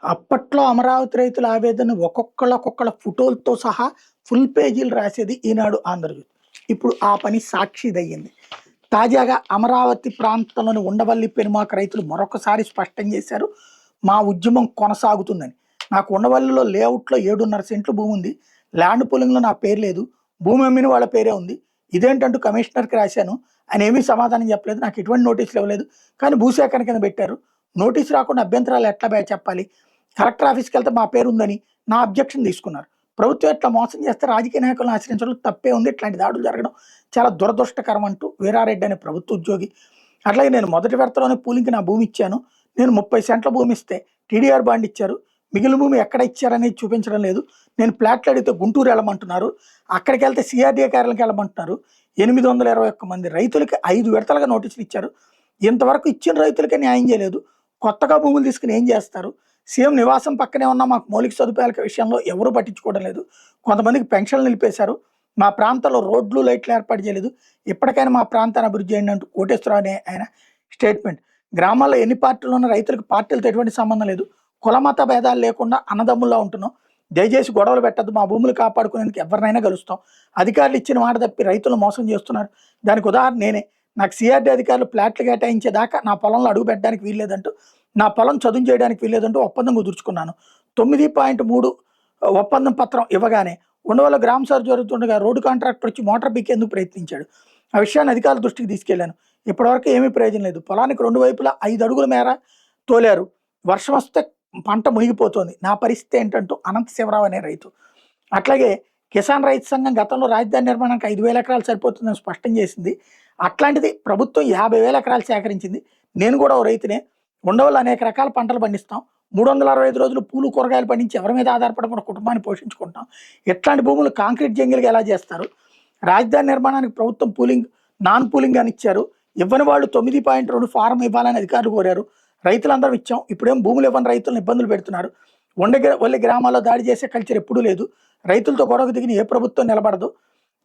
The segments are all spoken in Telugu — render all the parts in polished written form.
అప్పట్లో అమరావతి రైతుల ఆవేదన ఒక్కొక్కళ్ళ ఫోటోలతో సహా ఫుల్ పేజీలు రాసేది ఈనాడు, ఆంధ్రజ్యోతి. ఇప్పుడు ఆ పని సాక్షిదయ్యింది. తాజాగా అమరావతి ప్రాంతంలోని ఉండవల్లి పెనుమాక రైతులు మరొకసారి స్పష్టం చేశారు, మా ఉద్యమం కొనసాగుతుందని. నాకు ఉండవల్లిలో లేఅవుట్లో 7.5 సెంట్లు భూమి ఉంది, ల్యాండ్ పూలింగ్లో నా పేరు లేదు, భూమి అమ్మిన వాళ్ళ పేరే ఉంది. ఇదేంటంటూ కమిషనర్కి రాశాను, ఆయన ఏమీ సమాధానం చెప్పలేదు, నాకు ఎటువంటి నోటీసులు ఇవ్వలేదు, కానీ భూసేకరణ కింద పెట్టారు. నోటీసు రాకుండా అభ్యంతరాలు ఎట్లా చెప్పాలి? కలెక్టర్ ఆఫీస్కి వెళ్తే మా పేరు ఉందని నా అబ్జెక్షన్ తీసుకున్నారు. ప్రభుత్వం ఎట్లా మోసం చేస్తే రాజకీయ నాయకులను ఆశ్రయించడం తప్పే ఉంది, ఇట్లాంటి దాడులు జరగడం చాలా దురదృష్టకరం అంటూ వీరారెడ్డి అనే ప్రభుత్వ ఉద్యోగి. అట్లాగే నేను మొదటి విడతలోనే పూలింగ్కి నా భూమి ఇచ్చాను, నేను 30 సెంట్ల భూమి ఇస్తే టీడీఆర్ బాండ్ ఇచ్చారు, మిగిలిన భూమి ఎక్కడ ఇచ్చారనేది చూపించడం లేదు. నేను ప్లాట్లు అడిగితే గుంటూరు వెళ్ళమంటున్నారు, అక్కడికి వెళ్తే సిఆర్డీఏ కార్యాలయానికి వెళ్ళమంటున్నారు. 821 మంది రైతులకి 5 విడతలుగా నోటీసులు ఇచ్చారు. ఇంతవరకు ఇచ్చిన రైతులకే న్యాయం చేయలేదు. కొత్తగా భూములు తీసుకుని ఏం చేస్తారు? సీఎం నివాసం పక్కనే ఉన్న మాకు మౌలిక సదుపాయాల విషయంలో ఎవరూ పట్టించుకోవడం లేదు. కొంతమందికి పెన్షన్లు నిలిపేశారు. మా ప్రాంతంలో రోడ్లు, లైట్లు ఏర్పాటు చేయలేదు. ఇప్పటికైనా మా ప్రాంతాన్ని అభివృద్ధి చేయండి అంటూ కోటేశ్వరరావు అనే ఆయన స్టేట్మెంట్. గ్రామాల్లో ఎన్ని పార్టీలు ఉన్న రైతులకు పార్టీలతో ఎటువంటి సంబంధం లేదు, కులమత భేదాలు లేకుండా అన్నదమ్ముల్లో ఉంటున్నాం. దయచేసి గొడవలు పెట్టద్దు, మా భూములు కాపాడుకునేందుకు ఎవరినైనా కలుస్తాం. అధికారులు ఇచ్చిన మాట తప్పి రైతులు మోసం చేస్తున్నారు. దానికి ఉదాహరణ నేనే. నాకు సిఆర్డీ అధికారులు ఫ్లాట్లు కేటాయించేదాకా నా పొలంలో అడుగు పెట్టడానికి వీల్లేదంటూ, నా పొలం చదువు చేయడానికి వీల్లేదంటూ ఒప్పందం కుదుర్చుకున్నాను. 9.3 ఒప్పందం పత్రం ఇవ్వగానే ఉండవల్ల గ్రామ సభ జరుగుతుండగా రోడ్డు కాంట్రాక్టర్ వచ్చి మోటార్ పీకేందుకు ప్రయత్నించాడు. ఆ విషయాన్ని అధికారుల దృష్టికి తీసుకెళ్లాను. ఇప్పటివరకు ఏమీ ప్రయోజనం లేదు. పొలానికి 2 వైపులా 5 అడుగుల మేర తోలారు. వర్షం వస్తే పంట మునిగిపోతుంది. నా పరిస్థితి ఏంటంటూ అనంత శివరావు అనే రైతు. అట్లాగే కిసాన్ రైతు సంఘం గతంలో రాజధాని నిర్మాణానికి 5,000 ఎకరాలు సరిపోతుందని స్పష్టం చేసింది. అట్లాంటిది ప్రభుత్వం 50,000 ఎకరాలు సేకరించింది. నేను కూడా ఓ రైతునే. ఉండవల్ల అనేక రకాల పంటలు పండిస్తాం. 365 రోజులు పూలు, కూరగాయలు పండించి ఎవరి మీద ఆధారపడి మన కుటుంబాన్ని పోషించుకుంటాం. ఎట్లాంటి భూములు కాంక్రీట్ జంగిల్గా ఎలా చేస్తారు? రాజధాని నిర్మాణానికి ప్రభుత్వం పూలింగ్, నాన్ పూలింగ్ అని ఇచ్చారు. ఇవ్వని వాళ్ళు 9.2 ఫారం ఇవ్వాలని అధికారులు కోరారు. రైతులందరం ఇచ్చాం. ఇప్పుడేం భూములు ఇవ్వని రైతులను ఇబ్బందులు పెడుతున్నారు. వల్లి గ్రామాల్లో దాడి చేసే కల్చర్ ఎప్పుడూ లేదు. రైతులతో గొడవకు దిగిన ఏ ప్రభుత్వం నిలబడదు.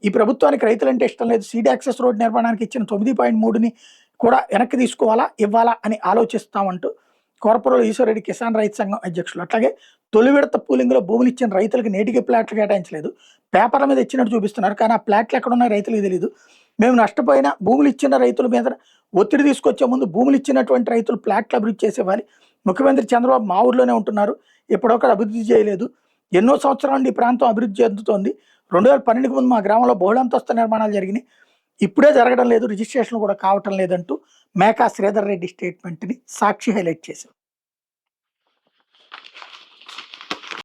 ఈ ప్రభుత్వానికి రైతులంటే ఇష్టం లేదు. సీడ్ యాక్సెస్ రోడ్ నిర్మాణానికి ఇచ్చిన 9.3ని కూడా వెనక్కి తీసుకోవాలా, ఇవ్వాలా అని ఆలోచిస్తామంటూ కోరపురంలో ఈశ్వరరెడ్డి కిసాన్ రైతు సంఘం అధ్యక్షులు. అట్లాగే తొలి విడత పూలింగ్లో భూములు ఇచ్చిన రైతులకు నేటికి ప్లాట్లు కేటాయించలేదు. పేపర్ల మీద ఇచ్చినట్టు చూపిస్తున్నారు, కానీ ఆ ప్లాట్లు ఎక్కడ ఉన్నాయో రైతులకు తెలియదు. మేము నష్టపోయినా భూములు ఇచ్చిన రైతుల మీద ఒత్తిడి తీసుకొచ్చే ముందు భూములు ఇచ్చినటువంటి రైతులు ప్లాట్లు అభివృద్ధి చేసేవాళ్ళు. ముఖ్యమంత్రి చంద్రబాబు మా ఊర్లోనే ఉంటున్నారు, ఇప్పటివరకు అభివృద్ధి చేయలేదు. ఎన్నో సంవత్సరాల నుండి ఈ ప్రాంతం అభివృద్ధి చెందుతోంది. 2012కి ముందు మా గ్రామంలో బహుళంతస్తు నిర్మాణాలు జరిగినాయి, ఇప్పుడే జరగడం లేదు, రిజిస్ట్రేషన్ కూడా కావటం లేదంటూ మేకా శ్రీధర్ రెడ్డి స్టేట్మెంట్ని సాక్షి హైలైట్ చేశారు.